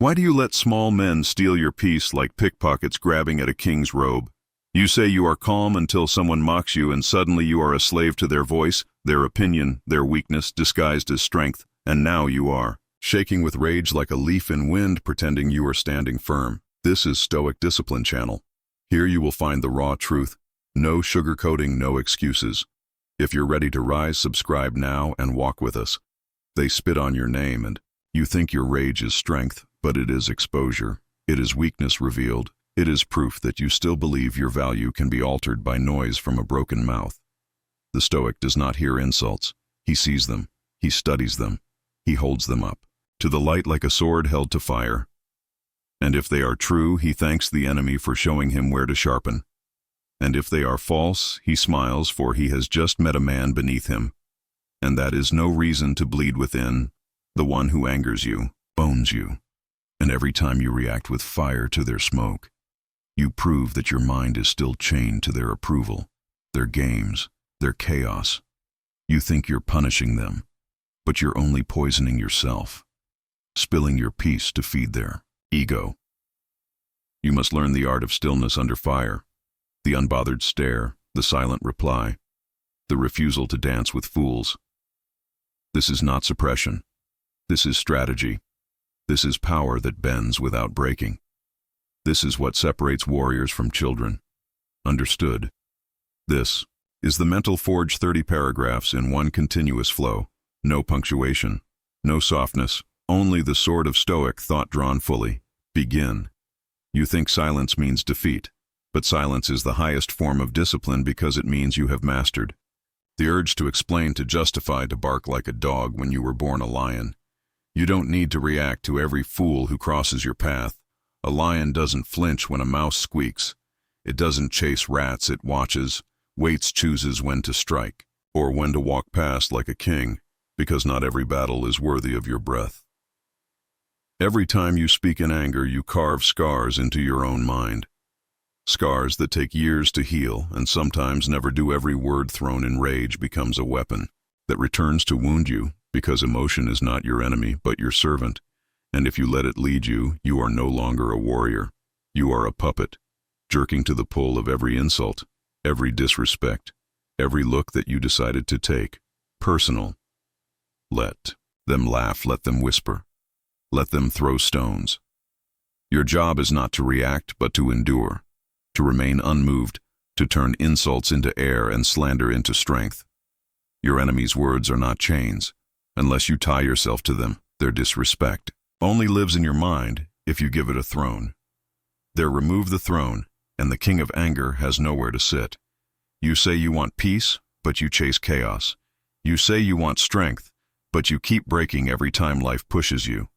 Why do you let small men steal your peace like pickpockets grabbing at a king's robe? You say you are calm until someone mocks you, and suddenly you are a slave to their voice, their opinion, their weakness disguised as strength, and now you are shaking with rage like a leaf in wind, pretending you are standing firm. This is Stoic Discipline Channel. Here you will find the raw truth. No sugarcoating, no excuses. If you're ready to rise, subscribe now and walk with us. They spit on your name and you think your rage is strength, but it is exposure. It is weakness revealed. It is proof that you still believe your value can be altered by noise from a broken mouth. The Stoic does not hear insults. He sees them. He studies them. He holds them up to the light like a sword held to fire. And if they are true, he thanks the enemy for showing him where to sharpen. And if they are false, he smiles, for he has just met a man beneath him. And that is no reason to bleed within. The one who angers you owns you. And every time you react with fire to their smoke, you prove that your mind is still chained to their approval, their games, their chaos. You think you're punishing them, but you're only poisoning yourself, spilling your peace to feed their ego. You must learn the art of stillness under fire, the unbothered stare, the silent reply, the refusal to dance with fools. This is not suppression. This is strategy. This is power that bends without breaking. This is what separates warriors from children. Understood? This is the mental forge, 30 paragraphs in one continuous flow. No punctuation, no softness, only the sword of Stoic thought drawn fully. Begin. You think silence means defeat, but silence is the highest form of discipline because it means you have mastered the urge to explain, to justify, to bark like a dog when you were born a lion. You don't need to react to every fool who crosses your path. A lion doesn't flinch when a mouse squeaks. It doesn't chase rats, it watches, waits, chooses when to strike, or when to walk past like a king, because not every battle is worthy of your breath. Every time you speak in anger, you carve scars into your own mind. Scars that take years to heal and sometimes never do. Every word thrown in rage becomes a weapon that returns to wound you, because emotion is not your enemy but your servant. And if you let it lead you, you are no longer a warrior. You are a puppet, jerking to the pull of every insult, every disrespect, every look that you decided to take personal. Let them laugh, let them whisper, let them throw stones. Your job is not to react, but to endure, to remain unmoved, to turn insults into air and slander into strength. Your enemy's words are not chains. Unless you tie yourself to them, their disrespect only lives in your mind if you give it a throne. There, remove the throne, and the king of anger has nowhere to sit. You say you want peace, but you chase chaos. You say you want strength, but you keep breaking every time life pushes you.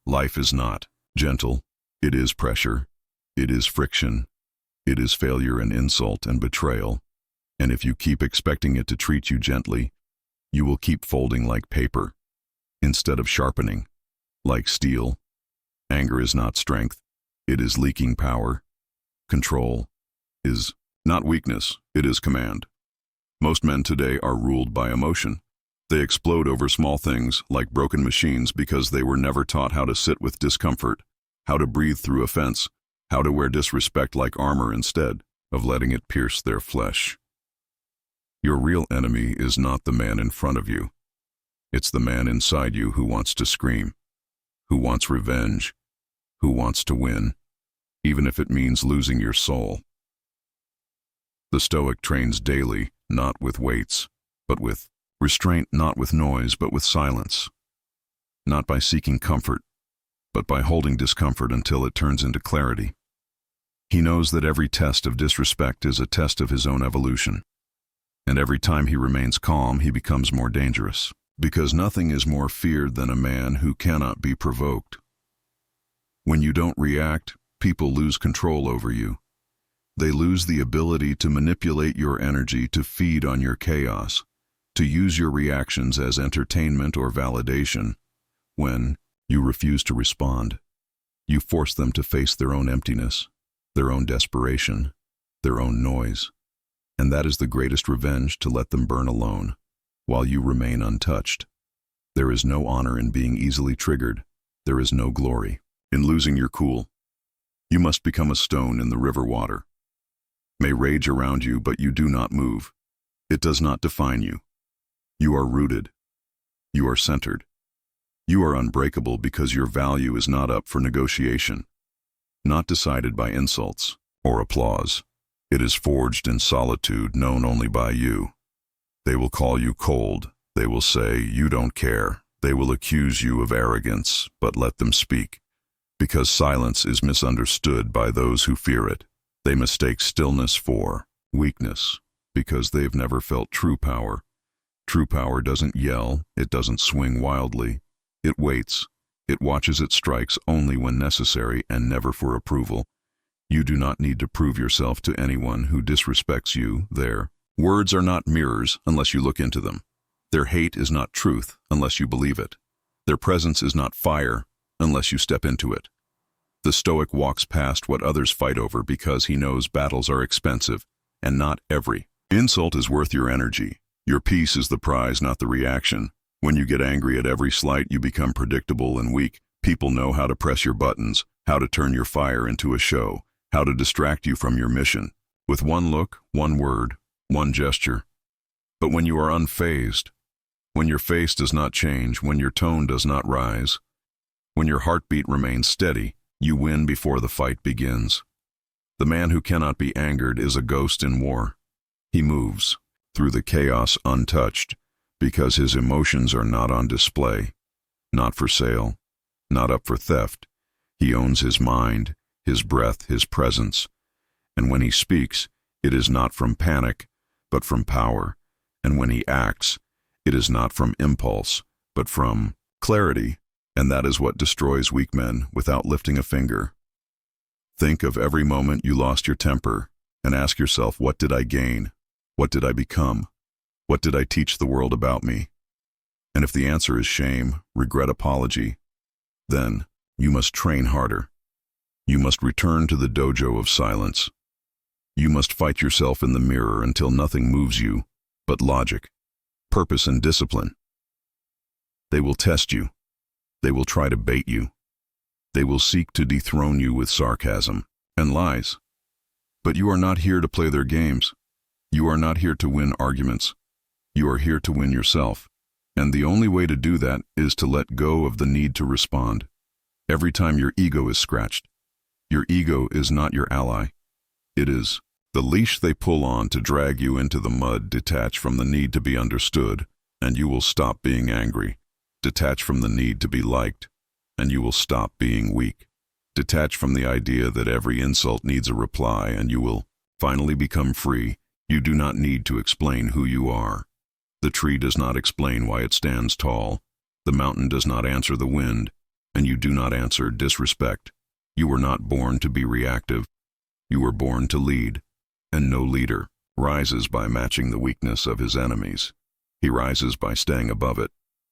Life is not gentle. It is pressure. It is friction. It is failure and insult and betrayal. And if you keep expecting it to treat you gently, you will keep folding like paper, instead of sharpening, like steel. Anger is not strength. It is leaking power. Control is not weakness. It is command. Most men today are ruled by emotion. They explode over small things like broken machines because they were never taught how to sit with discomfort, how to breathe through offense, how to wear disrespect like armor instead of letting it pierce their flesh. Your real enemy is not the man in front of you. It's the man inside you who wants to scream, who wants revenge, who wants to win, even if it means losing your soul. The Stoic trains daily, not with weights, but with restraint, not with noise, but with silence, not by seeking comfort, but by holding discomfort until it turns into clarity. He knows that every test of disrespect is a test of his own evolution. And every time he remains calm, he becomes more dangerous, because nothing is more feared than a man who cannot be provoked. When you don't react, people lose control over you. They lose the ability to manipulate your energy, to feed on your chaos, to use your reactions as entertainment or validation. When you refuse to respond, you force them to face their own emptiness, their own desperation, their own noise. And that is the greatest revenge, to let them burn alone, while you remain untouched. There is no honor in being easily triggered. There is no glory in losing your cool. You must become a stone in the river water. May rage around you, but you do not move. It does not define you. You are rooted. You are centered. You are unbreakable because your value is not up for negotiation, not decided by insults or applause. It is forged in solitude known only by you. They will call you cold. They will say you don't care. They will accuse you of arrogance, but let them speak. Because silence is misunderstood by those who fear it. They mistake stillness for weakness because they've never felt true power. True power doesn't yell, it doesn't swing wildly. It waits. It watches its strikes only when necessary and never for approval. You do not need to prove yourself to anyone who disrespects you. Their words are not mirrors unless you look into them. Their hate is not truth unless you believe it. Their presence is not fire unless you step into it. The Stoic walks past what others fight over because he knows battles are expensive, and not every insult is worth your energy. Your peace is the prize, not the reaction. When you get angry at every slight, you become predictable and weak. People know how to press your buttons, how to turn your fire into a show, how to distract you from your mission, with one look, one word, one gesture. But when you are unfazed, when your face does not change, when your tone does not rise, when your heartbeat remains steady, you win before the fight begins. The man who cannot be angered is a ghost in war. He moves through the chaos untouched because his emotions are not on display, not for sale, not up for theft. He owns his mind, his breath, his presence. And when he speaks, it is not from panic, but from power. And when he acts, it is not from impulse, but from clarity. And that is what destroys weak men without lifting a finger. Think of every moment you lost your temper and ask yourself, what did I gain? What did I become? What did I teach the world about me? And if the answer is shame, regret, apology, then you must train harder. You must return to the dojo of silence. You must fight yourself in the mirror until nothing moves you but logic, purpose, and discipline. They will test you. They will try to bait you. They will seek to dethrone you with sarcasm and lies. But you are not here to play their games. You are not here to win arguments. You are here to win yourself. And the only way to do that is to let go of the need to respond. Every time your ego is scratched, your ego is not your ally. It is the leash they pull on to drag you into the mud. Detach from the need to be understood, and you will stop being angry. Detach from the need to be liked, and you will stop being weak. Detach from the idea that every insult needs a reply, and you will finally become free. You do not need to explain who you are. The tree does not explain why it stands tall. The mountain does not answer the wind, and you do not answer disrespect. You were not born to be reactive. You were born to lead, and no leader rises by matching the weakness of his enemies. He rises by staying above it,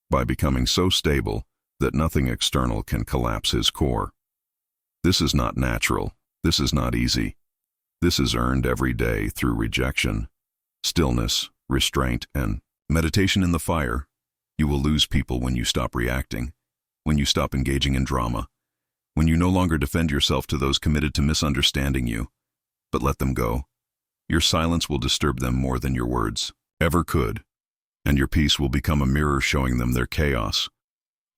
by becoming so stable that nothing external can collapse his core. This is not natural. This is not easy. This is earned every day through rejection, stillness, restraint, and meditation in the fire. You will lose people when you stop reacting, when you stop engaging in drama, when you no longer defend yourself to those committed to misunderstanding you. But let them go. Your silence will disturb them more than your words ever could, and your peace will become a mirror showing them their chaos.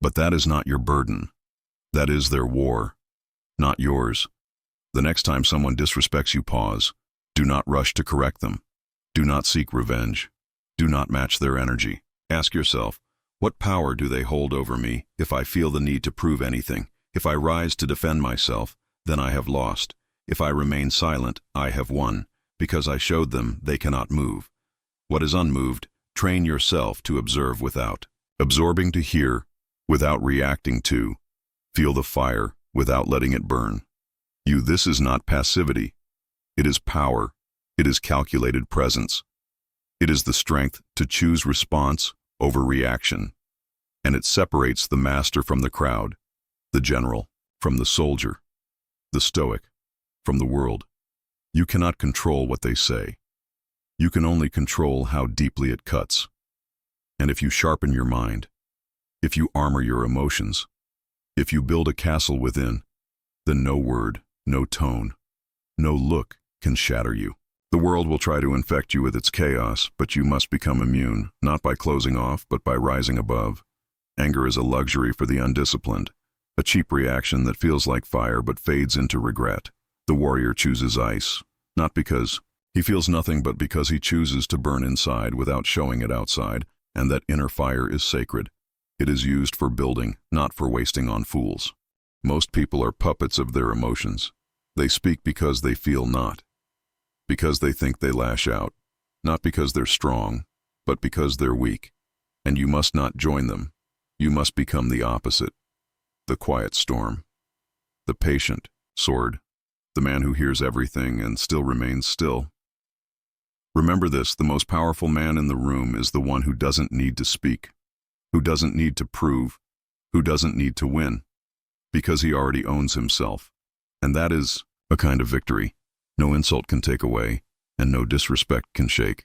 But that is not your burden. That is their war, not yours. The next time someone disrespects you, pause. Do not rush to correct them. Do not seek revenge. Do not match their energy. Ask yourself, what power do they hold over me? If I feel the need to prove anything, if I rise to defend myself, then I have lost. If I remain silent, I have won, because I showed them they cannot move. What is unmoved? Train yourself to observe without absorbing, to hear without reacting to, feel the fire without letting it burn. This is not passivity. It is power. It is calculated presence. It is the strength to choose response over reaction. And it separates the master from the crowd, the general from the soldier, the stoic from the world. You cannot control what they say. You can only control how deeply it cuts. And if you sharpen your mind, if you armor your emotions, if you build a castle within, then no word, no tone, no look can shatter you. The world will try to infect you with its chaos, but you must become immune, not by closing off, but by rising above. Anger is a luxury for the undisciplined, a cheap reaction that feels like fire but fades into regret. The warrior chooses ice, not because he feels nothing, but because he chooses to burn inside without showing it outside, and that inner fire is sacred. It is used for building, not for wasting on fools. Most people are puppets of their emotions. They speak because they feel not, because they think they lash out, not because they're strong, but because they're weak. And you must not join them. You must become the opposite. The quiet storm. The patient sword. The man who hears everything and still remains still. Remember this, the most powerful man in the room is the one who doesn't need to speak, who doesn't need to prove, who doesn't need to win, because he already owns himself. And that is a kind of victory no insult can take away, and no disrespect can shake.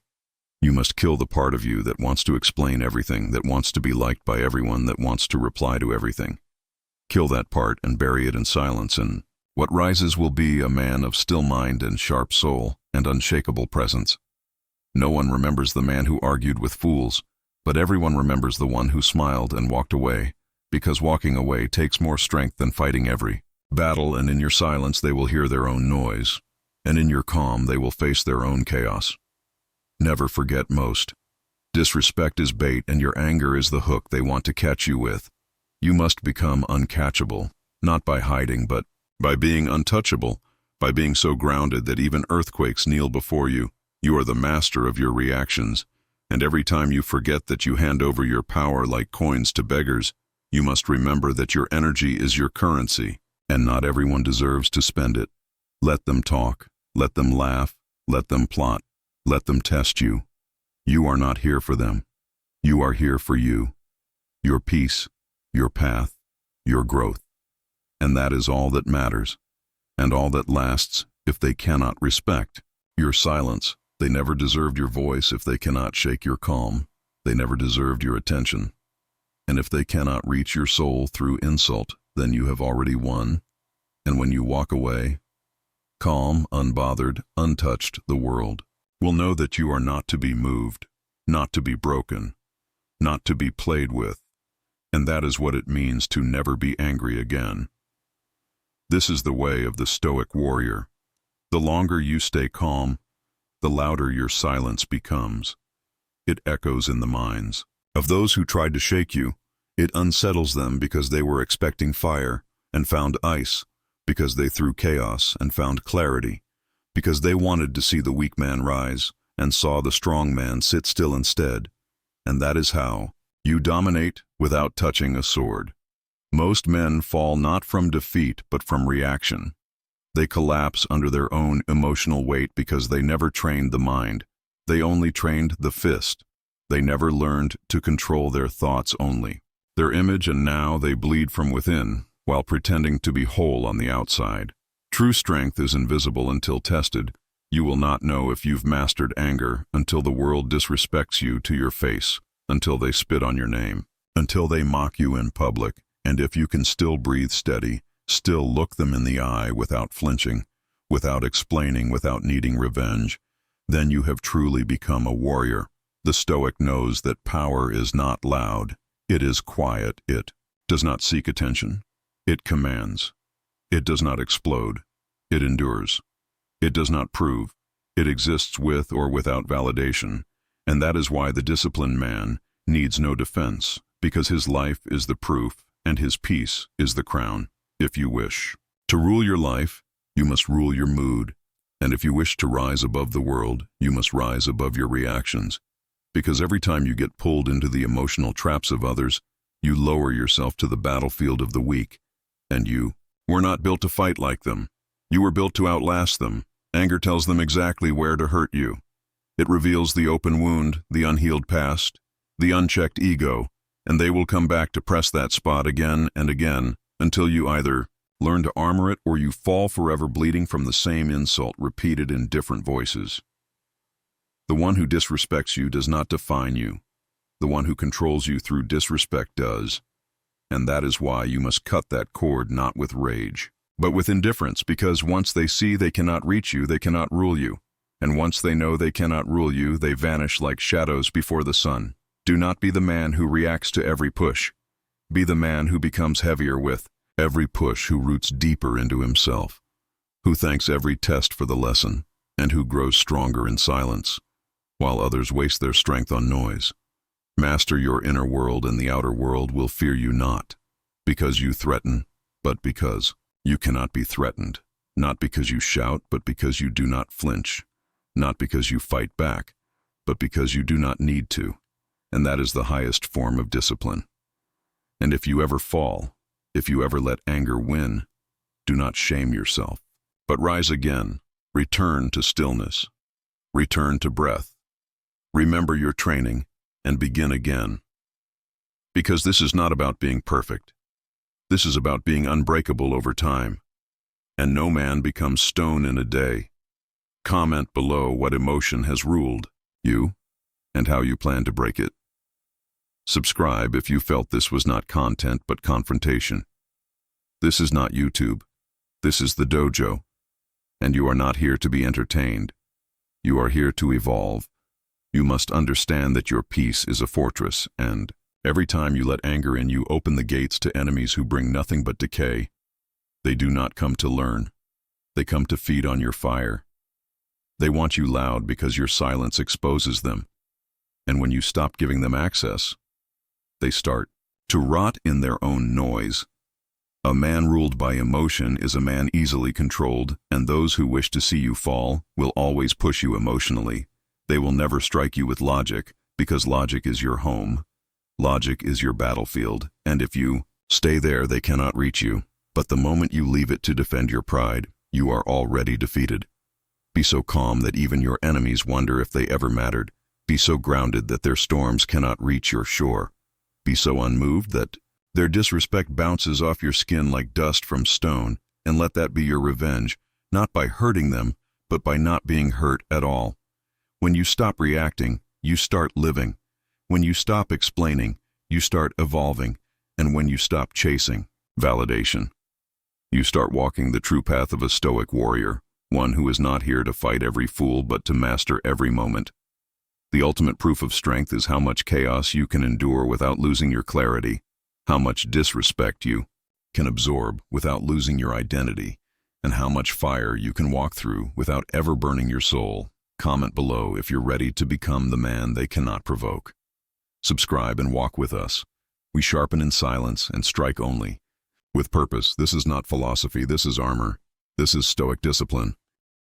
You must kill the part of you that wants to explain everything, that wants to be liked by everyone, that wants to reply to everything. Kill that part and bury it in silence, and what rises will be a man of still mind and sharp soul and unshakable presence. No one remembers the man who argued with fools, but everyone remembers the one who smiled and walked away, because walking away takes more strength than fighting every battle, and in your silence they will hear their own noise, and in your calm they will face their own chaos. Never forget most. Disrespect is bait, and your anger is the hook they want to catch you with. You must become uncatchable, not by hiding, but by being untouchable, by being so grounded that even earthquakes kneel before you. You are the master of your reactions, and every time you forget that you hand over your power like coins to beggars, you must remember that your energy is your currency, and not everyone deserves to spend it. Let them talk, let them laugh, let them plot, let them test you. You are not here for them. You are here for you, your peace, your path, your growth. And that is all that matters, and all that lasts if they cannot respect your silence. They never deserved your voice if they cannot shake your calm. They never deserved your attention. And if they cannot reach your soul through insult, then you have already won. And when you walk away, calm, unbothered, untouched, the world will know that you are not to be moved, not to be broken, not to be played with. And that is what it means to never be angry again. This is the way of the Stoic warrior. The longer you stay calm, the louder your silence becomes. It echoes in the minds of those who tried to shake you. It unsettles them because they were expecting fire and found ice, because they threw chaos and found clarity, because they wanted to see the weak man rise and saw the strong man sit still instead. And that is how you dominate without touching a sword. Most men fall not from defeat but from reaction. They collapse under their own emotional weight because they never trained the mind. They only trained the fist. They never learned to control their thoughts only, their image, and now they bleed from within while pretending to be whole on the outside. True strength is invisible until tested. You will not know if you've mastered anger until the world disrespects you to your face, until they spit on your name, until they mock you in public. And if you can still breathe steady, still look them in the eye without flinching, without explaining, without needing revenge, then you have truly become a warrior. The Stoic knows that power is not loud. It is quiet. It does not seek attention. It commands. It does not explode. It endures. It does not prove. It exists with or without validation. And that is why the disciplined man needs no defense, because his life is the proof and his peace is the crown. If you wish to rule your life, you must rule your mood. And if you wish to rise above the world, you must rise above your reactions. Because every time you get pulled into the emotional traps of others, you lower yourself to the battlefield of the weak. And you were not built to fight like them. You were built to outlast them. Anger tells them exactly where to hurt you. It reveals the open wound, the unhealed past, the unchecked ego, and they will come back to press that spot again and again until you either learn to armor it or you fall forever bleeding from the same insult repeated in different voices. The one who disrespects you does not define you. The one who controls you through disrespect does. And that is why you must cut that cord not with rage, but with indifference, because once they see they cannot reach you, they cannot rule you. And once they know they cannot rule you, they vanish like shadows before the sun. Do not be the man who reacts to every push. Be the man who becomes heavier with every push, who roots deeper into himself, who thanks every test for the lesson, and who grows stronger in silence, while others waste their strength on noise. Master your inner world, and the outer world will fear you not, because you threaten, but because you cannot be threatened, not because you shout, but because you do not flinch, not because you fight back, but because you do not need to, and that is the highest form of discipline. And if you ever fall, if you ever let anger win, do not shame yourself, but rise again, return to stillness, return to breath, remember your training, and begin again. Because this is not about being perfect. This is about being unbreakable over time. And no man becomes stone in a day. Comment below what emotion has ruled you and how you plan to break it. Subscribe if you felt this was not content but confrontation. This is not YouTube. This is the dojo. And you are not here to be entertained. You are here to evolve. You must understand that your peace is a fortress, and every time you let anger in, you open the gates to enemies who bring nothing but decay. They do not come to learn. They come to feed on your fire. They want you loud because your silence exposes them. And when you stop giving them access, they start to rot in their own noise. A man ruled by emotion is a man easily controlled, and those who wish to see you fall will always push you emotionally. They will never strike you with logic, because logic is your home. Logic is your battlefield, and if you stay there, they cannot reach you. But the moment you leave it to defend your pride, you are already defeated. Be so calm that even your enemies wonder if they ever mattered. Be so grounded that their storms cannot reach your shore. Be so unmoved that their disrespect bounces off your skin like dust from stone, and let that be your revenge, not by hurting them, but by not being hurt at all. When you stop reacting, you start living. When you stop explaining, you start evolving. And when you stop chasing validation, you start walking the true path of a Stoic warrior, one who is not here to fight every fool but to master every moment. The ultimate proof of strength is how much chaos you can endure without losing your clarity, how much disrespect you can absorb without losing your identity, and how much fire you can walk through without ever burning your soul. Comment below if you're ready to become the man they cannot provoke. Subscribe and walk with us. We sharpen in silence and strike only with purpose. This is not philosophy, this is armor. This is Stoic discipline.